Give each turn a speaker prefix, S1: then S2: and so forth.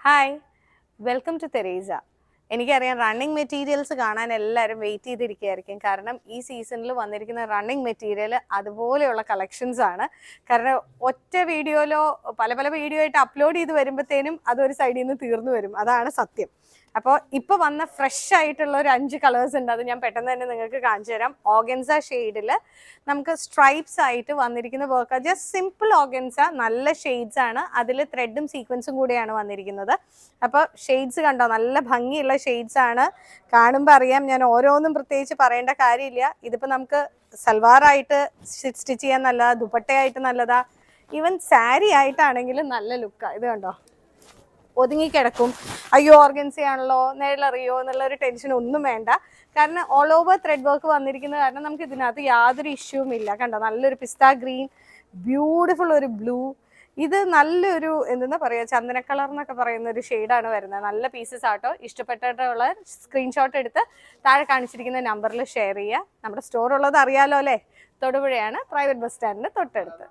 S1: Hi, welcome to Teresa. എനിക്കറിയാം running materials കാണാൻ എല്ലാവരും വെയിറ്റ് ചെയ്തിരിക്കുകയായിരിക്കും. കാരണം ഈ സീസണിൽ വന്നിരിക്കുന്ന റണ്ണിങ് മെറ്റീരിയൽ അതുപോലെയുള്ള കളക്ഷൻസ് ആണ്. കാരണം ഒറ്റ വീഡിയോയിലോ പല പല വീഡിയോ ആയിട്ട് അപ്ലോഡ് ചെയ്ത് വരുമ്പോഴത്തേനും അതൊരു സൈഡിൽ നിന്ന് തീർന്നു വരും. അതാണ് സത്യം. അപ്പോൾ ഇപ്പോൾ വന്ന ഫ്രഷ് ആയിട്ടുള്ള ഒരു 5 കളേഴ്സ് ഉണ്ട്. അത് ഞാൻ പെട്ടെന്ന് തന്നെ നിങ്ങൾക്ക് കാണിച്ചു തരാം. ഓർഗൻസ ഷെയ്ഡിൽ നമുക്ക് സ്ട്രൈപ്സ് ആയിട്ട് വന്നിരിക്കുന്ന വർക്ക്, ജസ്റ്റ് സിമ്പിൾ ഓർഗൻസ, നല്ല ഷെയ്ഡ്സ് ആണ്. അതിൽ ത്രെഡും സീക്വൻസും കൂടിയാണ് വന്നിരിക്കുന്നത്. അപ്പോൾ ഷെയ്ഡ്സ് കണ്ടോ, നല്ല ഭംഗിയുള്ള ഷെയ്ഡ്സ് ആണ്. കാണുമ്പോൾ അറിയാം, ഞാൻ ഓരോന്നും പ്രത്യേകിച്ച് പറയേണ്ട കാര്യമില്ല. ഇതിപ്പോൾ നമുക്ക് സൽവാറായിട്ട് സ്റ്റിച്ച് ചെയ്യാൻ നല്ലതാ, ദുപ്പട്ടയായിട്ട് നല്ലതാ, ഈവൻ സാരി ആയിട്ടാണെങ്കിലും നല്ല ലുക്കാണ്. ഇത് കണ്ടോ, ഒതുങ്ങിക്കിടക്കും. അയ്യോ ഓർഗൻസിയാണല്ലോ, നിഴലറിയോ എന്നുള്ളൊരു ടെൻഷൻ ഒന്നും വേണ്ട. കാരണം ഓൾ ഓവർ ത്രെഡ് വർക്ക് വന്നിരിക്കുന്നത് കാരണം നമുക്ക് ഇതിനകത്ത് യാതൊരു ഇഷ്യൂവും ഇല്ല. കണ്ടോ, നല്ലൊരു പിസ്ത ഗ്രീൻ, ബ്യൂട്ടിഫുൾ ഒരു ബ്ലൂ, ഇത് നല്ലൊരു എന്താ പറയുക, ചന്ദന കളർ എന്നൊക്കെ പറയുന്ന ഒരു ഷെയ്ഡാണ് വരുന്നത്. നല്ല പീസസ് ആട്ടോ. ഇഷ്ടപ്പെട്ടിട്ടുള്ള സ്ക്രീൻഷോട്ട് എടുത്ത് താഴെ കാണിച്ചിരിക്കുന്ന നമ്പറിൽ ഷെയർ ചെയ്യുക. നമ്മുടെ സ്റ്റോർ ഉള്ളത് അറിയാലോ അല്ലേ, തൊടുപുഴയാണ്, പ്രൈവറ്റ് ബസ് സ്റ്റാൻഡിൻ്റെ തൊട്ടടുത്ത്.